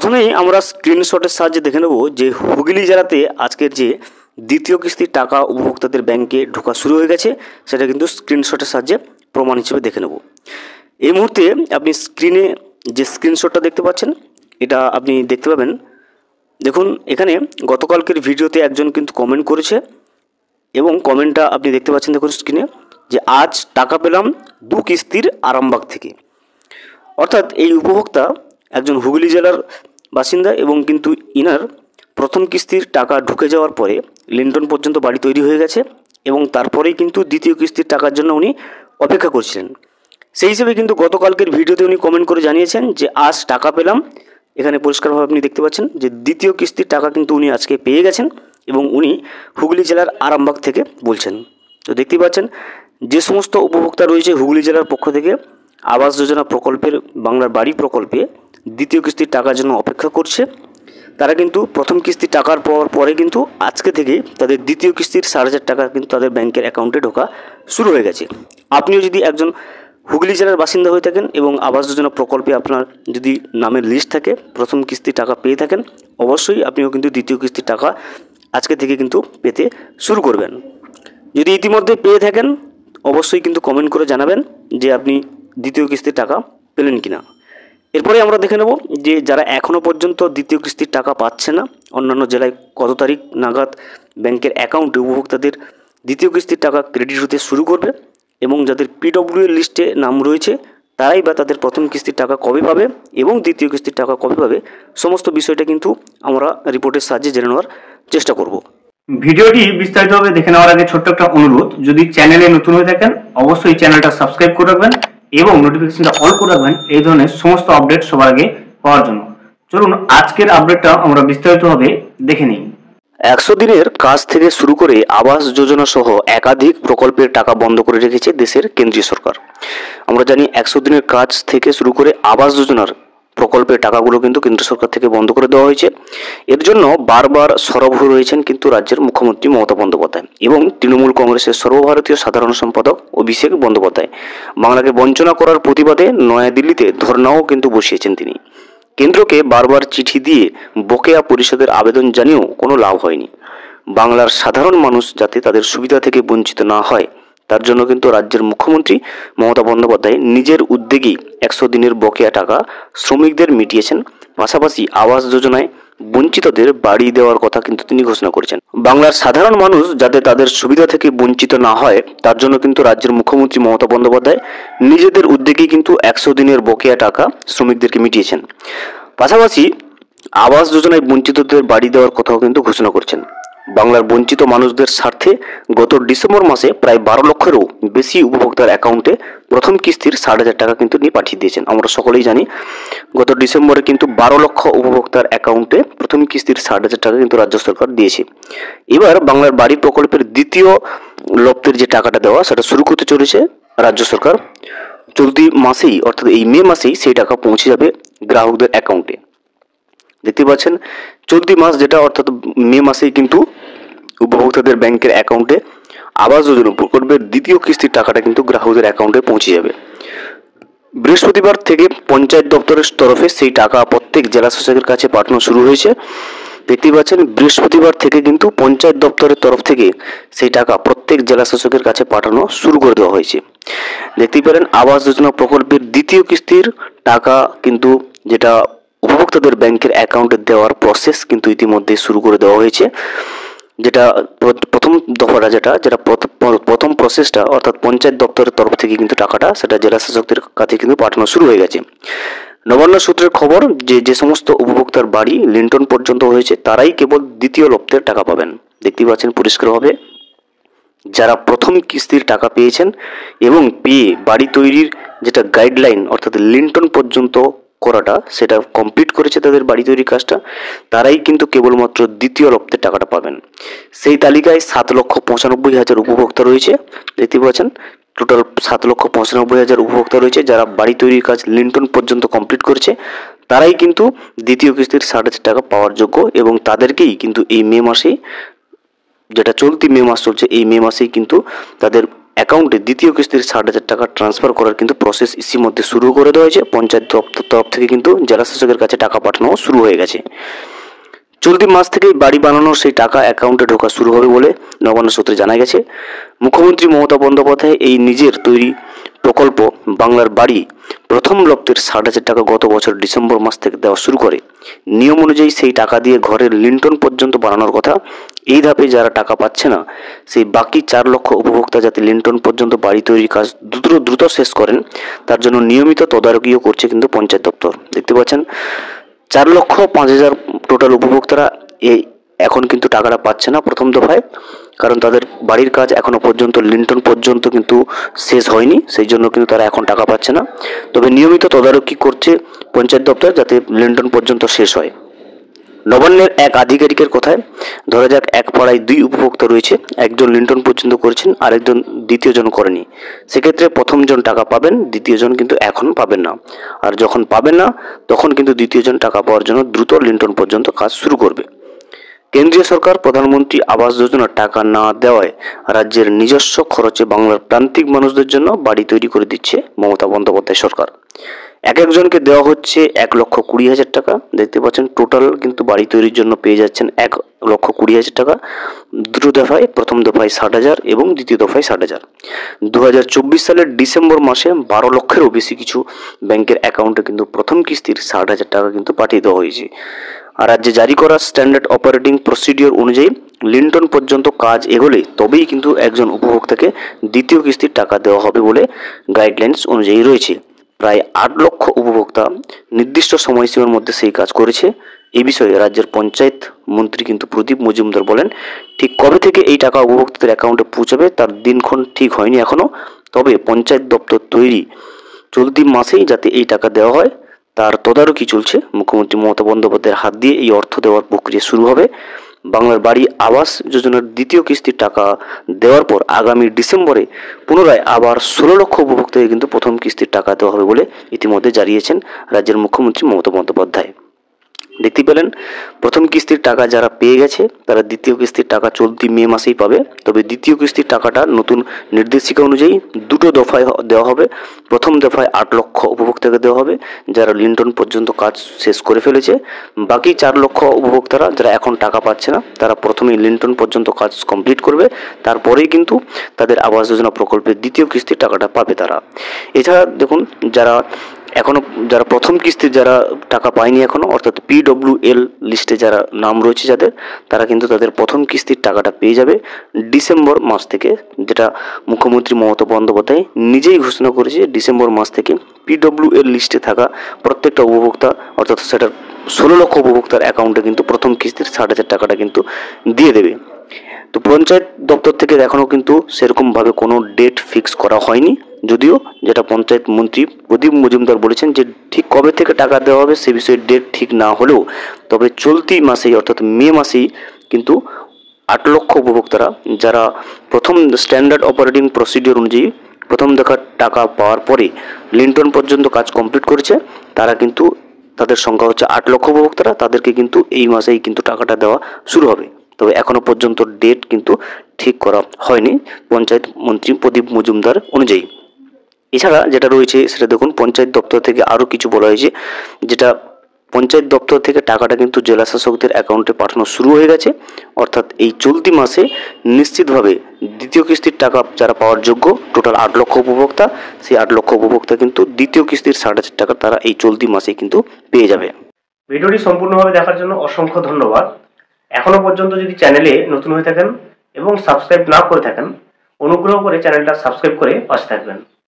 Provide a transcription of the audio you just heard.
প্রথমেই আমরা স্ক্রিনশটের সাহায্যে দেখে নেব যে হুগলি জেলাতে আজকের যে দ্বিতীয় কিস্তির টাকা উপভোক্তাদের ব্যাংকে ঢোকা শুরু হয়ে গেছে সেটা কিন্তু স্ক্রিনশটের সাহায্যে প্রমাণ হিসেবে দেখে নেব। এই মুহূর্তে আপনি স্ক্রিনে যে স্ক্রিনশটটা দেখতে পাচ্ছেন এটা আপনি দেখতে পাবেন। দেখুন এখানে গতকালকের ভিডিওতে একজন কিন্তু কমেন্ট করেছে এবং কমেন্টটা আপনি দেখতে পাচ্ছেন দেখুন স্ক্রিনে, যে আজ টাকা পেলাম 2 কিস্তির আরামবাগ থেকে। অর্থাৎ এই উপভোক্তা একজন হুগলি জেলার বাসিন্দা এবং কিন্তু ইনার প্রথম কিস্তির টাকা ঢুকে যাওয়ার পরে লিন্টন পর্যন্ত বাড়ি তৈরি হয়ে গেছে এবং তারপরেই কিন্তু দ্বিতীয় কিস্তির টাকার জন্য উনি অপেক্ষা করছিলেন। সেই হিসেবে কিন্তু গতকালকের ভিডিওতে উনি কমেন্ট করে জানিয়েছেন যে আজ টাকা পেলাম। এখানে পরিষ্কারভাবে আপনি দেখতে পাচ্ছেন যে দ্বিতীয় কিস্তির টাকা কিন্তু উনি আজকে পেয়ে গেছেন এবং উনি হুগলি জেলার আরামবাগ থেকে বলছেন। তো দেখতেই পাচ্ছেন যে সমস্ত উপভোক্তা রয়েছে হুগলি জেলার পক্ষ থেকে আবাস যোজনা প্রকল্পের বাংলার বাড়ি প্রকল্পে দ্বিতীয় কিস্তির টাকার জন্য অপেক্ষা করছে, তারা কিন্তু প্রথম কিস্তির টাকার পরে কিন্তু আজকে থেকে তাদের দ্বিতীয় কিস্তির 4,500 টাকা কিন্তু তাদের ব্যাংকের অ্যাকাউন্টে ঢোকা শুরু হয়ে গেছে। আপনিও যদি একজন হুগলি জেলার বাসিন্দা হয়ে থাকেন এবং আবাস যোজনা প্রকল্পে আপনার যদি নামের লিস্ট থাকে, প্রথম কিস্তির টাকা পেয়ে থাকেন, অবশ্যই আপনিও কিন্তু দ্বিতীয় কিস্তির টাকা আজকে থেকে কিন্তু পেতে শুরু করবেন। যদি ইতিমধ্যে পেয়ে থাকেন অবশ্যই কিন্তু কমেন্ট করে জানাবেন যে আপনি দ্বিতীয় কিস্তির টাকা পেলেন কিনা। এরপরে আমরা দেখে নেব যে যারা এখনও পর্যন্ত দ্বিতীয় কিস্তির টাকা পাচ্ছে না, অন্যান্য জেলায় কত তারিখ নাগাদ ব্যাংকের অ্যাকাউন্টে উপভোক্তাদের দ্বিতীয় কিস্তির টাকা ক্রেডিট হতে শুরু করবে এবং যাদের পিডব্লিউ লিস্টে নাম রয়েছে তারাই বা তাদের প্রথম কিস্তির টাকা কবে পাবে এবং দ্বিতীয় কিস্তির টাকা কবে পাবে, সমস্ত বিষয়টা কিন্তু আমরা রিপোর্টের সাহায্যে জেনে নেওয়ার চেষ্টা করব। ভিডিওটি বিস্তারিতভাবে দেখে নেওয়ার আগে ছোট্ট একটা অনুরোধ, যদি চ্যানেলে নতুন হয়ে থাকেন অবশ্যই চ্যানেলটা সাবস্ক্রাইব করে রাখবেন এবং নোটিফিকেশনটা অল করে রাখবেন এই ধরনের সমস্ত আপডেট সবার আগে পাওয়ার জন্য। চলুন আজকের আপডেটটা আমরা বিস্তারিতভাবে দেখে নিই। 100 দিনের কাজ থেকে শুরু করে আবাস যোজনা সহ একাধিক প্রকল্পের টাকা বন্ধ করে রেখেছে দেশের কেন্দ্রীয় সরকার। আমরা জানি 100 দিনের কাজ থেকে শুরু করে আবাস যোজনার প্রকল্পের টাকাগুলো কিন্তু কেন্দ্র সরকার থেকে বন্ধ করে দেওয়া হয়েছে। এর জন্য বারবার সরব হয়ে রয়েছেন কিন্তু রাজ্যের মুখ্যমন্ত্রী মমতা বন্দ্যোপাধ্যায় এবং তৃণমূল কংগ্রেসের সর্বভারতীয় সাধারণ সম্পাদক অভিষেক বন্দ্যোপাধ্যায়। বাংলাকে বঞ্চনা করার প্রতিবাদে নয়াদিল্লিতে ধর্নাও কিন্তু বসিয়েছেন তিনি। কেন্দ্রকে বারবার চিঠি দিয়ে বকেয়া পরিশোধের আবেদন জানিয়েও কোনো লাভ হয়নি। বাংলার সাধারণ মানুষ যাতে তাদের সুবিধা থেকে বঞ্চিত না হয় তার জন্য কিন্তু রাজ্যের মুখ্যমন্ত্রী মমতা বন্দ্যোপাধ্যায় নিজের উদ্যোগেই 100 দিনের বকেয়া টাকা শ্রমিকদের মিটিয়েছেন। পাশাপাশি আবাস যোজনায় বঞ্চিতদের বাড়ি দেওয়ার কথা কিন্তু তিনি ঘোষণা করেছেন। বাংলার সাধারণ মানুষ যাতে তাদের সুবিধা থেকে বঞ্চিত না হয় তার জন্য কিন্তু রাজ্যের মুখ্যমন্ত্রী মমতা বন্দ্যোপাধ্যায় নিজেদের উদ্যোগেই কিন্তু 100 দিনের বকেয়া টাকা শ্রমিকদেরকে মিটিয়েছেন। পাশাপাশি আবাস যোজনায় বঞ্চিতদের বাড়ি দেওয়ার কথাও কিন্তু ঘোষণা করেছেন। বাংলার বঞ্চিত মানুষদের স্বার্থে গত ডিসেম্বর মাসে প্রায় 12 লক্ষেরও বেশি উপভোক্তার অ্যাকাউন্টে প্রথম কিস্তির 4,500 টাকা কিন্তু নিয়ে পাঠিয়ে দিয়েছেন। আমরা সকলেই জানি গত ডিসেম্বরে কিন্তু 12 লক্ষ উপভোক্তার অ্যাকাউন্টে প্রথম কিস্তির 4,500 টাকা কিন্তু রাজ্য সরকার দিয়েছে। এবার বাংলার বাড়ি প্রকল্পের দ্বিতীয় লপ্তের যে টাকাটা দেওয়া সেটা শুরু করতে চলেছে রাজ্য সরকার। চলতি মাসেই অর্থাৎ এই মে মাসেই সেই টাকা পৌঁছে যাবে গ্রাহকদের অ্যাকাউন্টে। দেখতে পাচ্ছেন চলতি মাস যেটা অর্থাৎ মে মাসেই কিন্তু উপভোক্তাদের ব্যাংকের অ্যাকাউন্টে আবাস যোজনা প্রকল্পের দ্বিতীয় কিস্তির টাকাটা কিন্তু গ্রাহকদের অ্যাকাউন্টে পৌঁছে যাবে। বৃহস্পতিবার থেকে পঞ্চায়েত দপ্তরের তরফে সেই টাকা প্রত্যেক জেলা শাসকের কাছে পাঠানো শুরু হয়েছে। দেখতেই পাচ্ছেন বৃহস্পতিবার থেকে কিন্তু পঞ্চায়েত দপ্তরের তরফ থেকে সেই টাকা প্রত্যেক জেলা শাসকের কাছে পাঠানো শুরু করে দেওয়া হয়েছে। দেখতেই পারেন আবাস যোজনা প্রকল্পের দ্বিতীয় কিস্তির টাকা কিন্তু যেটা উপভোক্তাদের ব্যাংকের অ্যাকাউন্টে দেওয়ার প্রসেস কিন্তু ইতিমধ্যে শুরু করে দেওয়া হয়েছে। যেটা প্রথম দফাটা যেটা প্রথম প্রসেসটা অর্থাৎ পঞ্চায়েত দপ্তরের তরফ থেকে কিন্তু টাকাটা সেটা জেলা শাসকদের কাছে কিন্তু পাঠানো শুরু হয়ে গেছে। নবান্ন সূত্রের খবর যে সমস্ত উপভোক্তার বাড়ি লিন্টন পর্যন্ত হয়েছে তারাই কেবল দ্বিতীয় লপ্তের টাকা পাবেন। দেখতেই পাচ্ছেন পরিষ্কারভাবে যারা প্রথম কিস্তির টাকা পেয়েছেন এবং পেয়ে বাড়ি তৈরির যেটা গাইডলাইন অর্থাৎ লিন্টন পর্যন্ত করাটা সেটা কমপ্লিট করেছে তাদের বাড়ি তৈরির কাজটা, তারাই কিন্তু কেবলমাত্র দ্বিতীয় লপ্তের টাকাটা পাবেন। সেই তালিকায় 7,95,000 উপভোক্তা রয়েছে। দেখতে পাচ্ছেন টোটাল 7,95,000 উপভোক্তা রয়েছে যারা বাড়ি তৈরির কাজ লিন্টন পর্যন্ত কমপ্লিট করেছে, তারাই কিন্তু দ্বিতীয় কিস্তির 4,500 টাকা পাওয়ার যোগ্য এবং তাদেরকেই কিন্তু এই মে মাসেই যেটা চলতি মে মাস চলছে এই মে মাসেই কিন্তু তাদের অ্যাকাউন্টে দ্বিতীয় কিস্তির 60,000 টাকা ট্রান্সফার করার কিন্তু প্রসেস ইতিমধ্যে শুরু করে দেওয়া হয়েছে। পঞ্চায়েত দপ্তর তরফ থেকে কিন্তু জেলা শাসকের কাছে টাকা পাঠানো শুরু হয়ে গেছে। চলতি মাস থেকেই বাড়ি বানানোর সেই টাকা অ্যাকাউন্টে ঢোকা শুরু হবে বলে নবান্ন সূত্রে জানা গেছে। মুখ্যমন্ত্রী মমতা বন্দ্যোপাধ্যায় এই নিজের তৈরি প্রকল্প বাংলার বাড়ি প্রথম লপ্তের 60,000 টাকা গত বছর ডিসেম্বর মাস থেকে দেওয়া শুরু করে। নিয়ম অনুযায়ী সেই টাকা দিয়ে ঘরের লিন্টন পর্যন্ত বানানোর কথা। এই ধাপে যারা টাকা পাচ্ছে না, সেই বাকি 4 লক্ষ উপভোক্তা যাতে লিন্টন পর্যন্ত বাড়ি তৈরির কাজ দ্রুত শেষ করেন, তার জন্য নিয়মিত তদারকিও করছে কিন্তু পঞ্চায়েত দপ্তর। দেখতে পাচ্ছেন 4,05,000 টোটাল উপভোক্তারা এখন কিন্তু টাকাটা পাচ্ছে না প্রথম দফায়, কারণ তাদের বাড়ির কাজ এখনো পর্যন্ত লিন্টন পর্যন্ত কিন্তু শেষ হয়নি, সেই জন্য কিন্তু তারা এখন টাকা পাচ্ছে না। তবে নিয়মিত তদারকি করছে পঞ্চায়েত দপ্তর যাতে লিন্টন পর্যন্ত শেষ হয়। নবান্নের এক আধিকারিকের কথায় ধরা যাক এক পাড়ায় 2 উপভোক্তা রয়েছে, একজন লিন্টন পর্যন্ত করেছেন, আরেকজন দ্বিতীয়জন করেনি। সেক্ষেত্রে প্রথমজন টাকা পাবেন, দ্বিতীয়জন কিন্তু এখন পাবেন না। আর যখন পাবেন না তখন কিন্তু দ্বিতীয়জন টাকা পাওয়ার জন্য দ্রুত লিন্টন পর্যন্ত কাজ শুরু করবে। কেন্দ্রীয় সরকার প্রধানমন্ত্রী আবাস যোজনার টাকা না দেওয়ায় রাজ্যের নিজস্ব খরচে বাংলার প্রান্তিক মানুষদের জন্য বাড়ি তৈরি করে দিচ্ছে মমতা বন্দ্যোপাধ্যায় সরকার। এক একজনকে দেওয়া হচ্ছে 1,20,000 টাকা। দেখতে পাচ্ছেন টোটাল কিন্তু বাড়ি তৈরির জন্য পেয়ে যাচ্ছেন 1,20,000 টাকা। দুটো দফায়, প্রথম দফায় 60,000 এবং দ্বিতীয় দফায় 60,000। 2024 সালের ডিসেম্বর মাসে 12 লক্ষেরও বেশি কিছু ব্যাংকের অ্যাকাউন্টে কিন্তু প্রথম কিস্তির 60,000 টাকা কিন্তু পাঠিয়ে দেওয়া হয়েছে। আর রাজ্যে জারি করা স্ট্যান্ডার্ড অপারেটিং প্রসিডিওর অনুযায়ী লিন্টন পর্যন্ত কাজ এগোলে তবেই কিন্তু একজন উপভোক্তাকে দ্বিতীয় কিস্তির টাকা দেওয়া হবে বলে গাইডলাইন্স অনুযায়ী রয়েছে। প্রায় 8 লক্ষ উপভোক্তা নির্দিষ্ট সময়সীমার মধ্যে সেই কাজ করেছে। এই বিষয়ে রাজ্যের পঞ্চায়েত মন্ত্রী কিন্তু প্রদীপ মজুমদার বলেন, ঠিক কবে থেকে এই টাকা উপভোক্তাদের অ্যাকাউন্টে পৌঁছাবে তার দিনক্ষণ ঠিক হয়নি এখনো, তবে পঞ্চায়েত দপ্তর তৈরি চলতি মাসেই যাতে এই টাকা দেওয়া হয় তার তদারকি চলছে। মুখ্যমন্ত্রী মমতা বন্দ্যোপাধ্যায়ের হাত দিয়ে এই অর্থ দেওয়ার প্রক্রিয়া শুরু হবে। বাংলার বাড়ি আবাস যোজনার দ্বিতীয় কিস্তির টাকা দেওয়ার পর আগামী ডিসেম্বরে পুনরায় আবার 16 লক্ষ উপভোক্তাকে কিন্তু প্রথম কিস্তির টাকা দেওয়া হবে বলে ইতিমধ্যে জানিয়েছেন রাজ্যের মুখ্যমন্ত্রী মমতা বন্দ্যোপাধ্যায়। দেখতে পেলেন প্রথম কিস্তির টাকা যারা পেয়ে গেছে তারা দ্বিতীয় কিস্তির টাকা চলতি মে মাসেই পাবে। তবে দ্বিতীয় কিস্তির টাকাটা নতুন নির্দেশিকা অনুযায়ী দুটো দফায় দেওয়া হবে। প্রথম দফায় 8 লক্ষ উপভোক্তাকে দেওয়া হবে যারা লিন্টন পর্যন্ত কাজ শেষ করে ফেলেছে। বাকি 4 লক্ষ উপভোক্তারা যারা এখন টাকা পাচ্ছে না তারা প্রথমেই লিন্টন পর্যন্ত কাজ কমপ্লিট করবে, তারপরেই কিন্তু তাদের আবাস যোজনা প্রকল্পের দ্বিতীয় কিস্তির টাকাটা পাবে তারা। এছাড়া দেখুন যারা প্রথম কিস্তির যারা টাকা পায়নি এখনো, অর্থাৎ PWL লিস্টে যারা নাম রয়েছে যাদের, তারা কিন্তু তাদের প্রথম কিস্তির টাকাটা পেয়ে যাবে ডিসেম্বর মাস থেকে, যেটা মুখ্যমন্ত্রী মমতা বন্দ্যোপাধ্যায় নিজেই ঘোষণা করেছে। ডিসেম্বর মাস থেকে PWL লিস্টে থাকা প্রত্যেকটা উপভোক্তা, অর্থাৎ সেটার 16 লক্ষ উপভোক্তার অ্যাকাউন্টে কিন্তু প্রথম কিস্তির 60,000 টাকাটা কিন্তু দিয়ে দেবে। তো পঞ্চায়েত দপ্তর থেকে এখনও কিন্তু সেরকমভাবে কোনো ডেট ফিক্স করা হয়নি, যদিও যেটা পঞ্চায়েত মন্ত্রী প্রদীপ মজুমদার বলেছেন যে ঠিক কবে থেকে টাকা দেওয়া হবে সে বিষয়ে ডেট ঠিক না হলেও তবে চলতি মাসেই অর্থাৎ মে মাসেই কিন্তু 8 লক্ষ উপভোক্তারা যারা প্রথম স্ট্যান্ডার্ড অপারেটিং প্রসিডিওর অনুযায়ী প্রথম দেখার টাকা পাওয়ার পরে লিন্টন পর্যন্ত কাজ কমপ্লিট করেছে, তারা কিন্তু তাদের সংখ্যা হচ্ছে 8 লক্ষ উপভোক্তারা, তাদেরকে কিন্তু এই মাসেই কিন্তু টাকাটা দেওয়া শুরু হবে। তবে এখনো পর্যন্ত ডেট কিন্তু ঠিক করা হয়নি পঞ্চায়েত মন্ত্রী প্রদীপ মজুমদার অনুযায়ী। এছাড়া যেটা রয়েছে সেটা দেখুন, পঞ্চায়েত দপ্তর থেকে আরও কিছু বলা হয়েছে, যেটা পঞ্চায়েত দপ্তর থেকে টাকাটা কিন্তু জেলা শাসকদের অ্যাকাউন্টে পাঠানো শুরু হয়ে গেছে। অর্থাৎ এই চলতি মাসে নিশ্চিতভাবে দ্বিতীয় কিস্তির টাকা যারা পাওয়ার যোগ্য টোটাল 8 লক্ষ উপভোক্তা, সেই 8 লক্ষ উপভোক্তা কিন্তু দ্বিতীয় কিস্তির 60,000 টাকা তারা এই চলতি মাসে কিন্তু পেয়ে যাবে। ভিডিওটি সম্পূর্ণভাবে দেখার জন্য অসংখ্য ধন্যবাদ। এখনো পর্যন্ত যদি চ্যানেলে নতুন হয়ে থাকেন এবং সাবস্ক্রাইব না করে থাকেন, অনুগ্রহ করে চ্যানেলটা সাবস্ক্রাইব করে পাশে থাকবেন।